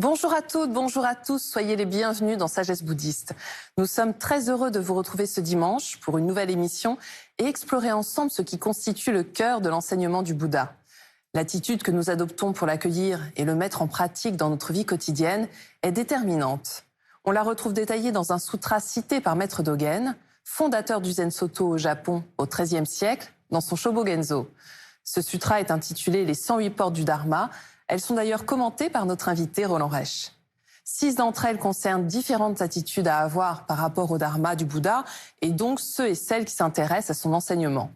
Bonjour à toutes, bonjour à tous, soyez les bienvenus dans Sagesse Bouddhiste. Nous sommes très heureux de vous retrouver ce dimanche pour une nouvelle émission et explorer ensemble ce qui constitue le cœur de l'enseignement du Bouddha. L'attitude que nous adoptons pour l'accueillir et le mettre en pratique dans notre vie quotidienne est déterminante. On la retrouve détaillée dans un sutra cité par Maître Dogen, fondateur du Zen Soto au Japon au XIIIe siècle, dans son Shobogenzo. Ce sutra est intitulé « Les 108 portes du Dharma ». Elles sont d'ailleurs commentées par notre invité Roland Reich. 6 d'entre elles concernent différentes attitudes à avoir par rapport au Dharma du Bouddha et donc ceux et celles qui s'intéressent à son enseignement.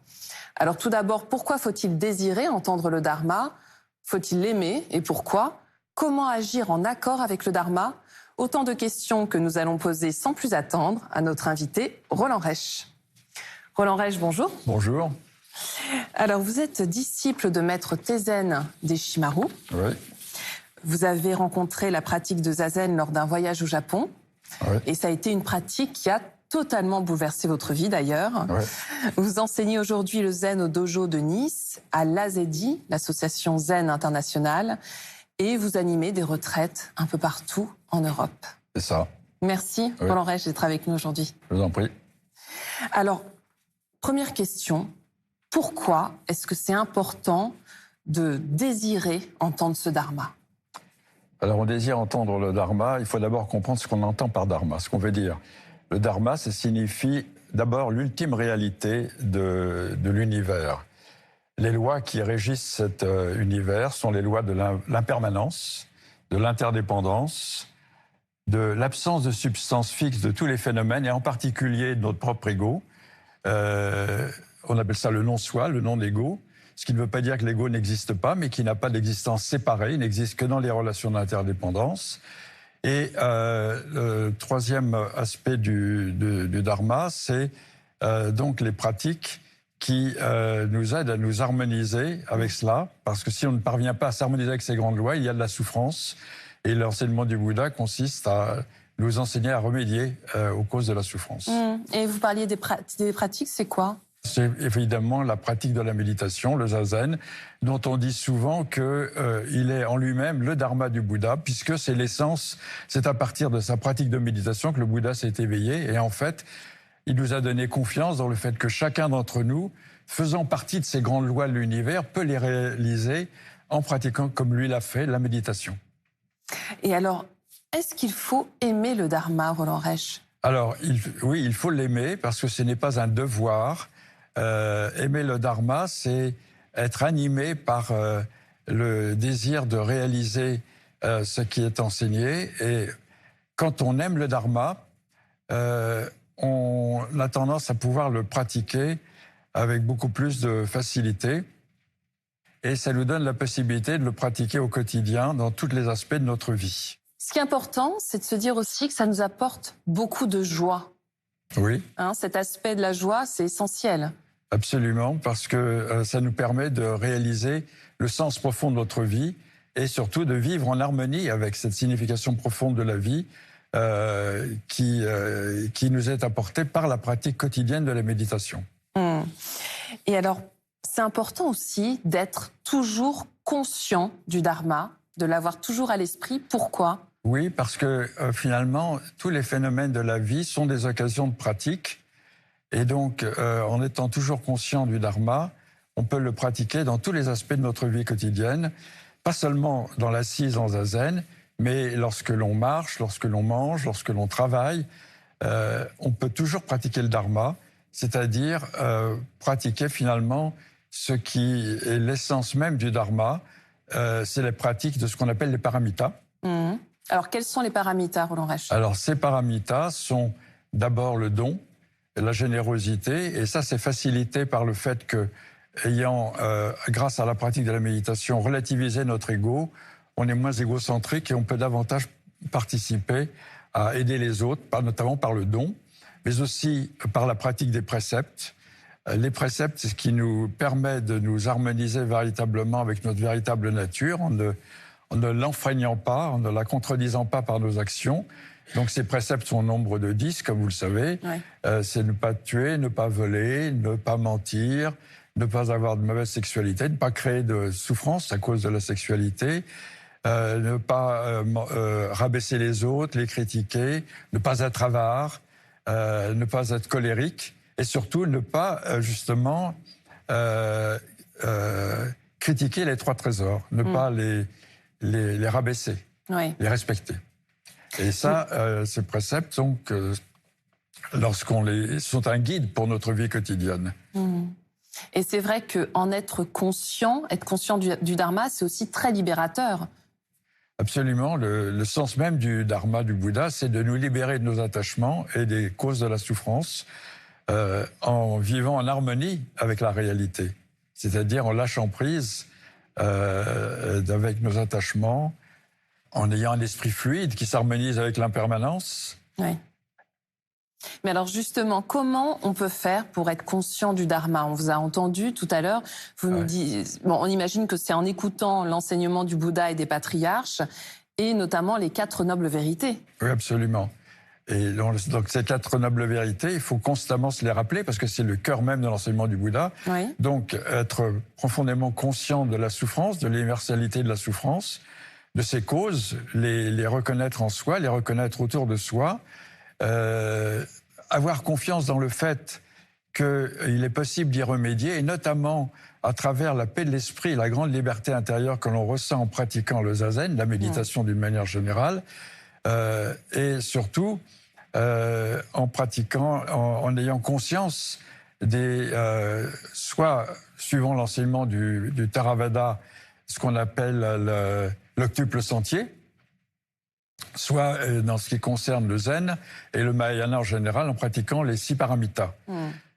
Alors tout d'abord, pourquoi faut-il désirer entendre le Dharma? Faut-il l'aimer et pourquoi? Comment agir en accord avec le Dharma? Autant de questions que nous allons poser sans plus attendre à notre invité Roland Reich. Roland Reich, bonjour. Bonjour. Alors, vous êtes disciple de Maître Tezen Deshimaru. Oui. Vous avez rencontré la pratique de Zazen lors d'un voyage au Japon. Oui. Et ça a été une pratique qui a totalement bouleversé votre vie, d'ailleurs. Oui. Vous enseignez aujourd'hui le Zen au dojo de Nice, à l'AZEDI, l'association Zen internationale, et vous animez des retraites un peu partout en Europe. C'est ça. Merci, Oui. Roland Reich, d'être avec nous aujourd'hui. Je vous en prie. Alors, première question. Pourquoi est-ce que c'est important de désirer entendre ce dharma? Alors, on désire entendre le dharma. Il faut d'abord comprendre ce qu'on entend par dharma, ce qu'on veut dire. Le dharma, ça signifie d'abord l'ultime réalité de l'univers. Les lois qui régissent cet univers sont les lois de l'impermanence, de l'interdépendance, de l'absence de substance fixe de tous les phénomènes, et en particulier de notre propre ego. On appelle ça le non-soi, le non-ego, ce qui ne veut pas dire que l'ego n'existe pas, mais qui n'a pas d'existence séparée, il n'existe que dans les relations d'interdépendance. Et le troisième aspect du dharma, c'est donc les pratiques qui nous aident à nous harmoniser avec cela, parce que si on ne parvient pas à s'harmoniser avec ces grandes lois, il y a de la souffrance, et l'enseignement du Bouddha consiste à nous enseigner à remédier aux causes de la souffrance. Et vous parliez des pratiques, c'est quoi? C'est évidemment la pratique de la méditation, le zazen, dont on dit souvent qu'il est en lui-même le dharma du Bouddha, puisque c'est l'essence, c'est à partir de sa pratique de méditation que le Bouddha s'est éveillé. Et en fait, il nous a donné confiance dans le fait que chacun d'entre nous, faisant partie de ces grandes lois de l'univers, peut les réaliser en pratiquant, comme lui l'a fait, la méditation. Et alors, est-ce qu'il faut aimer le dharma, Roland Reich? Alors, oui, il faut l'aimer, parce que ce n'est pas un devoir. Aimer le dharma, c'est être animé par le désir de réaliser ce qui est enseigné. Et quand on aime le dharma, on a tendance à pouvoir le pratiquer avec beaucoup plus de facilité. Et ça nous donne la possibilité de le pratiquer au quotidien dans tous les aspects de notre vie. Ce qui est important, c'est de se dire aussi que ça nous apporte beaucoup de joie. Oui. Cet aspect de la joie, c'est essentiel. Absolument, parce que ça nous permet de réaliser le sens profond de notre vie et surtout de vivre en harmonie avec cette signification profonde de la vie qui nous est apportée par la pratique quotidienne de la méditation. Et alors, c'est important aussi d'être toujours conscient du dharma, de l'avoir toujours à l'esprit. Pourquoi? Oui, parce que finalement, tous les phénomènes de la vie sont des occasions de pratique. Et donc, en étant toujours conscient du dharma, on peut le pratiquer dans tous les aspects de notre vie quotidienne, pas seulement dans l'assise en zazen, mais lorsque l'on marche, lorsque l'on mange, lorsque l'on travaille, on peut toujours pratiquer le dharma, c'est-à-dire pratiquer finalement ce qui est l'essence même du dharma, c'est la pratique de ce qu'on appelle les paramitas. Alors, quels sont les paramitas, Roland Reich? Alors, ces paramitas sont d'abord le don, la générosité, et ça c'est facilité par le fait que, grâce à la pratique de la méditation, relativiser notre ego, on est moins égocentrique et on peut davantage participer à aider les autres, notamment par le don, mais aussi par la pratique des préceptes. Les préceptes, c'est ce qui nous permet de nous harmoniser véritablement avec notre véritable nature, en ne l'enfreignant pas, en ne la contredisant pas par nos actions. Donc ces préceptes sont au nombre de 10, comme vous le savez. Ouais. C'est ne pas tuer, ne pas voler, ne pas mentir, ne pas avoir de mauvaise sexualité, ne pas créer de souffrance à cause de la sexualité, ne pas rabaisser les autres, les critiquer, ne pas être avare, ne pas être colérique et surtout ne pas justement critiquer les trois trésors, ne pas les rabaisser, les respecter. Et ça, ces préceptes, donc, sont un guide pour notre vie quotidienne. Et c'est vrai qu'en être conscient du dharma, c'est aussi très libérateur. Absolument. Le sens même du dharma, du Bouddha, c'est de nous libérer de nos attachements et des causes de la souffrance en vivant en harmonie avec la réalité. C'est-à-dire en lâchant prise avec nos attachements, en ayant un esprit fluide qui s'harmonise avec l'impermanence. Oui. Mais alors justement, comment on peut faire pour être conscient du dharma? On vous a entendu tout à l'heure, vous nous dites, bon, on imagine que c'est en écoutant l'enseignement du Bouddha et des patriarches, et notamment les 4 nobles vérités. Oui, absolument. Et donc ces 4 nobles vérités, il faut constamment se les rappeler parce que c'est le cœur même de l'enseignement du Bouddha. Oui. Donc être profondément conscient de la souffrance, de l'universalité de la souffrance, de ses causes, les reconnaître en soi, les reconnaître autour de soi, avoir confiance dans le fait qu'il est possible d'y remédier, et notamment à travers la paix de l'esprit, la grande liberté intérieure que l'on ressent en pratiquant le zazen, la méditation d'une manière générale, et surtout en pratiquant, en ayant conscience soit suivant l'enseignement du Theravada, ce qu'on appelle l'octuple sentier, soit dans ce qui concerne le zen et le mahayana en général, en pratiquant les 6 paramitas.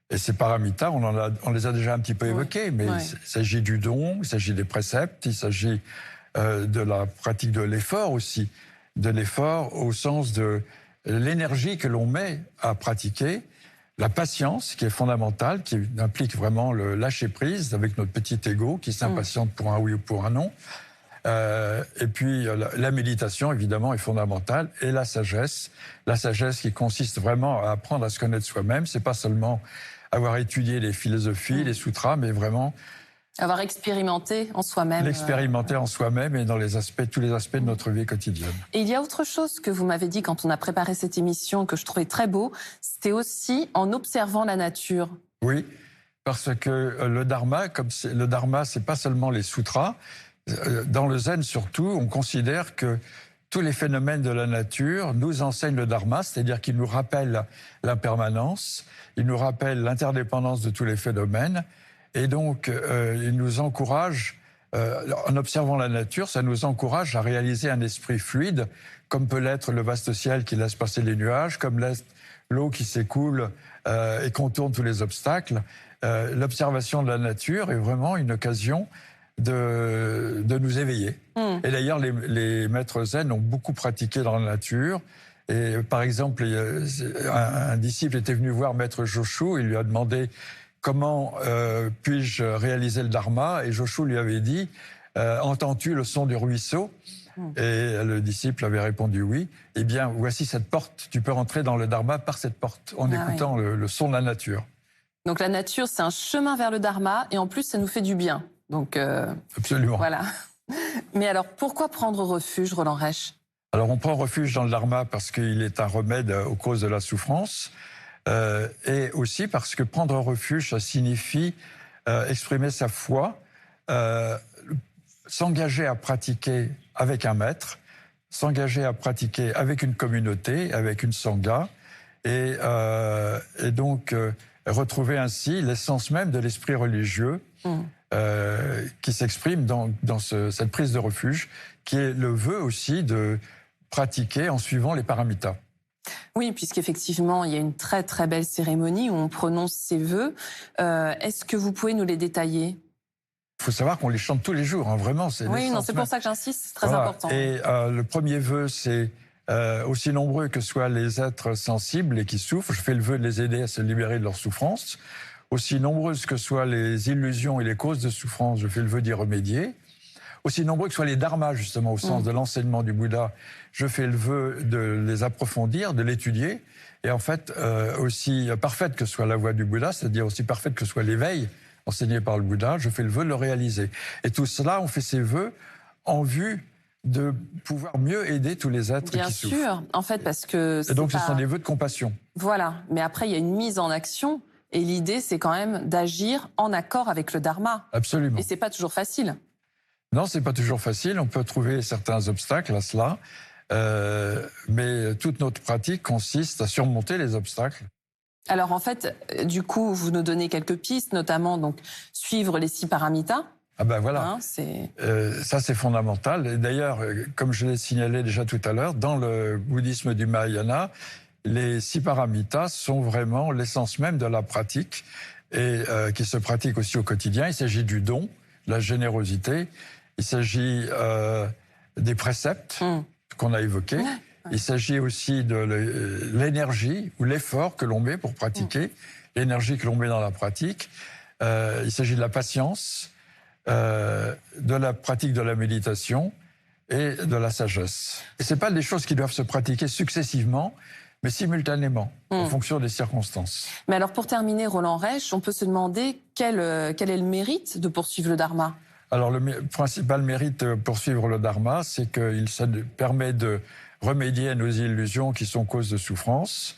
Et ces paramitas, on les a déjà un petit peu évoqués, mais il s'agit du don, il s'agit des préceptes, il s'agit de la pratique de l'effort aussi, de l'effort au sens de l'énergie que l'on met à pratiquer, la patience qui est fondamentale, qui implique vraiment le lâcher-prise avec notre petit ego qui s'impatiente pour un oui ou pour un non. Et puis la méditation, évidemment, est fondamentale. Et la sagesse qui consiste vraiment à apprendre à se connaître soi-même. C'est pas seulement avoir étudié les philosophies, les sutras, mais vraiment avoir expérimenté en soi-même. L'expérimenter en soi-même et dans tous les aspects de notre vie quotidienne. Et il y a autre chose que vous m'avez dit quand on a préparé cette émission, que je trouvais très beau, c'était aussi en observant la nature. Oui, parce que le dharma, c'est pas seulement les sutras. Dans le zen surtout, on considère que tous les phénomènes de la nature nous enseignent le dharma, c'est-à-dire qu'ils nous rappellent l'impermanence, ils nous rappellent l'interdépendance de tous les phénomènes, et donc ils nous encouragent, en observant la nature, ça nous encourage à réaliser un esprit fluide, comme peut l'être le vaste ciel qui laisse passer les nuages, comme l'eau qui s'écoule et contourne tous les obstacles. L'observation de la nature est vraiment une occasion de nous éveiller. Et d'ailleurs, les maîtres zen ont beaucoup pratiqué dans la nature. Et par exemple, un disciple était venu voir maître Joshu, il lui a demandé comment puis-je réaliser le dharma, et Joshu lui avait dit entends-tu le son du ruisseau? Et le disciple avait répondu oui. Eh bien, voici cette porte, tu peux rentrer dans le dharma par cette porte, en écoutant le son de la nature. Donc la nature, c'est un chemin vers le dharma, et en plus, ça nous fait du bien. Donc, absolument. Voilà. Mais alors, pourquoi prendre refuge, Roland Reich? Alors, on prend refuge dans le dharma parce qu'il est un remède aux causes de la souffrance, et aussi parce que prendre refuge, ça signifie exprimer sa foi, s'engager à pratiquer avec un maître, s'engager à pratiquer avec une communauté, avec une sangha, et donc retrouver ainsi l'essence même de l'esprit religieux qui s'exprime dans cette prise de refuge, qui est le vœu aussi de pratiquer en suivant les paramitas. Oui, puisqu'effectivement, il y a une très très belle cérémonie où on prononce ces vœux. Est-ce que vous pouvez nous les détailler? Il faut savoir qu'on les chante tous les jours, hein, vraiment. Oui, c'est pour ça que j'insiste, c'est très important. Et le premier vœu, c'est aussi nombreux que soient les êtres sensibles et qui souffrent, je fais le vœu de les aider à se libérer de leur souffrance. Aussi nombreuses que soient les illusions et les causes de souffrance, je fais le vœu d'y remédier. Aussi nombreux que soient les dharmas, justement, au sens de l'enseignement du Bouddha, je fais le vœu de les approfondir, de l'étudier. Et en fait, aussi parfaite que soit la voie du Bouddha, c'est-à-dire aussi parfaite que soit l'éveil enseigné par le Bouddha, je fais le vœu de le réaliser. Et tout cela, on fait ces vœux en vue de pouvoir mieux aider tous les êtres Bien qui souffrent. sûr, en fait, parce que... Et donc, ce sont des vœux de compassion. Voilà, mais après, il y a une mise en action, et l'idée, c'est quand même d'agir en accord avec le dharma. Absolument. Et c'est pas toujours facile. Non, c'est pas toujours facile. On peut trouver certains obstacles à cela, mais toute notre pratique consiste à surmonter les obstacles. Alors en fait, du coup, vous nous donnez quelques pistes, notamment donc suivre les 6 paramitas. Ah ben voilà, Hein, ça c'est fondamental. Et d'ailleurs, comme je l'ai signalé déjà tout à l'heure, dans le bouddhisme du Mahayana, les 6 paramitas sont vraiment l'essence même de la pratique et qui se pratique aussi au quotidien. Il s'agit du don, de la générosité, il s'agit des préceptes qu'on a évoqués. Il s'agit aussi de l'énergie ou l'effort que l'on met pour pratiquer, l'énergie que l'on met dans la pratique. Il s'agit de la patience, de la pratique de la méditation et de la sagesse. Et ce n'est pas des choses qui doivent se pratiquer successivement, mais simultanément, en fonction des circonstances. Mais alors pour terminer, Roland Reich, on peut se demander quel est le mérite de poursuivre le dharma? Alors le principal mérite de poursuivre le dharma, c'est qu'il permet de remédier à nos illusions qui sont cause de souffrance.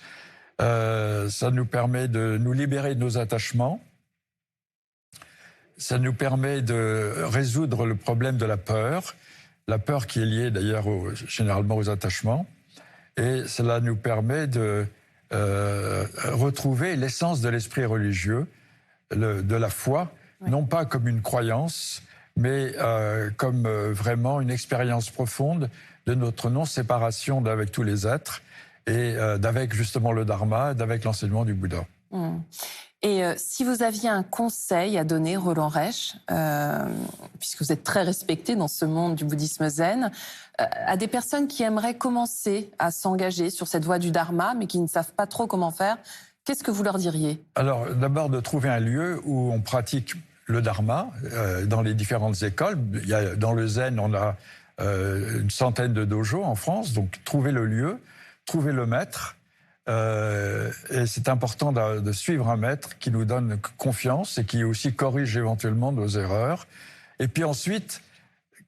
Ça nous permet de nous libérer de nos attachements. Ça nous permet de résoudre le problème de la peur qui est liée d'ailleurs généralement aux attachements. Et cela nous permet de retrouver l'essence de l'esprit religieux, de la foi, non pas comme une croyance, mais comme vraiment une expérience profonde de notre non-séparation d'avec tous les êtres et d'avec justement le dharma, d'avec l'enseignement du Bouddha. Et si vous aviez un conseil à donner, Roland Reich, puisque vous êtes très respecté dans ce monde du bouddhisme zen, à des personnes qui aimeraient commencer à s'engager sur cette voie du dharma, mais qui ne savent pas trop comment faire, qu'est-ce que vous leur diriez? Alors, d'abord de trouver un lieu où on pratique le dharma, dans les différentes écoles. Dans le zen, on a une centaine de dojos en France, donc trouver le lieu, trouver le maître. Et c'est important de suivre un maître qui nous donne confiance et qui aussi corrige éventuellement nos erreurs. Et puis ensuite,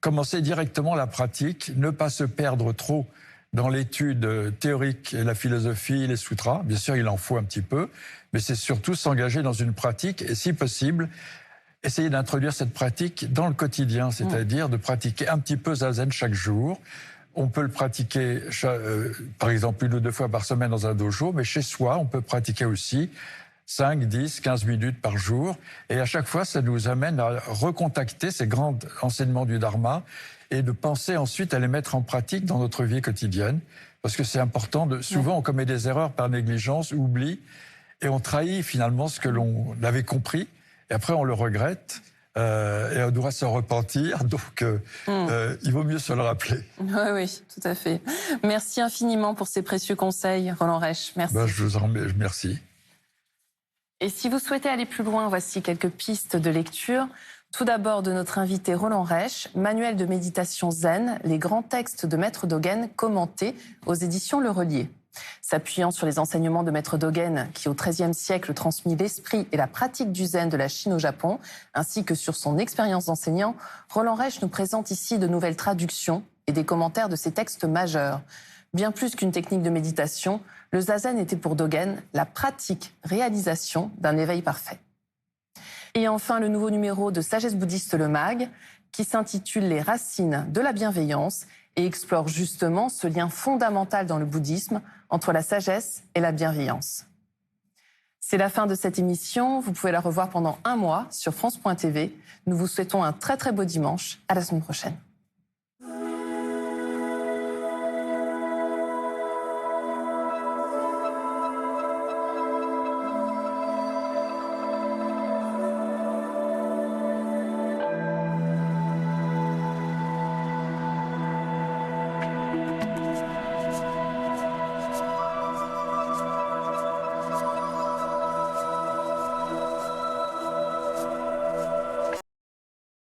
commencer directement la pratique, ne pas se perdre trop dans l'étude théorique et la philosophie, les sutras. Bien sûr, il en faut un petit peu, mais c'est surtout s'engager dans une pratique et, si possible, essayer d'introduire cette pratique dans le quotidien, c'est-à-dire de pratiquer un petit peu zazen chaque jour. On peut le pratiquer, par exemple, 1 ou 2 fois par semaine dans un dojo, mais chez soi, on peut pratiquer aussi 5, 10, 15 minutes par jour. Et à chaque fois, ça nous amène à recontacter ces grands enseignements du Dharma et de penser ensuite à les mettre en pratique dans notre vie quotidienne. Parce que c'est important. Souvent, on commet des erreurs par négligence, oubli, et on trahit finalement ce que l'on avait compris. Et après, on le regrette. Et on doit se repentir, donc il vaut mieux se le rappeler. Oui, tout à fait. Merci infiniment pour ces précieux conseils, Roland Reich. Merci. Je vous en remercie. Et si vous souhaitez aller plus loin, voici quelques pistes de lecture. Tout d'abord de notre invité Roland Reich, Manuel de méditation zen, les grands textes de Maître Dogen commentés aux éditions Le Relier. S'appuyant sur les enseignements de Maître Dogen, qui au XIIIe siècle transmit l'esprit et la pratique du zen de la Chine au Japon, ainsi que sur son expérience d'enseignant, Roland Reich nous présente ici de nouvelles traductions et des commentaires de ces textes majeurs. Bien plus qu'une technique de méditation, le zazen était pour Dogen la pratique, réalisation d'un éveil parfait. Et enfin, le nouveau numéro de Sagesse bouddhiste Le Mag, qui s'intitule « Les racines de la bienveillance » et explore justement ce lien fondamental dans le bouddhisme entre la sagesse et la bienveillance. C'est la fin de cette émission. Vous pouvez la revoir pendant 1 mois sur France.tv. Nous vous souhaitons un très très beau dimanche. À la semaine prochaine.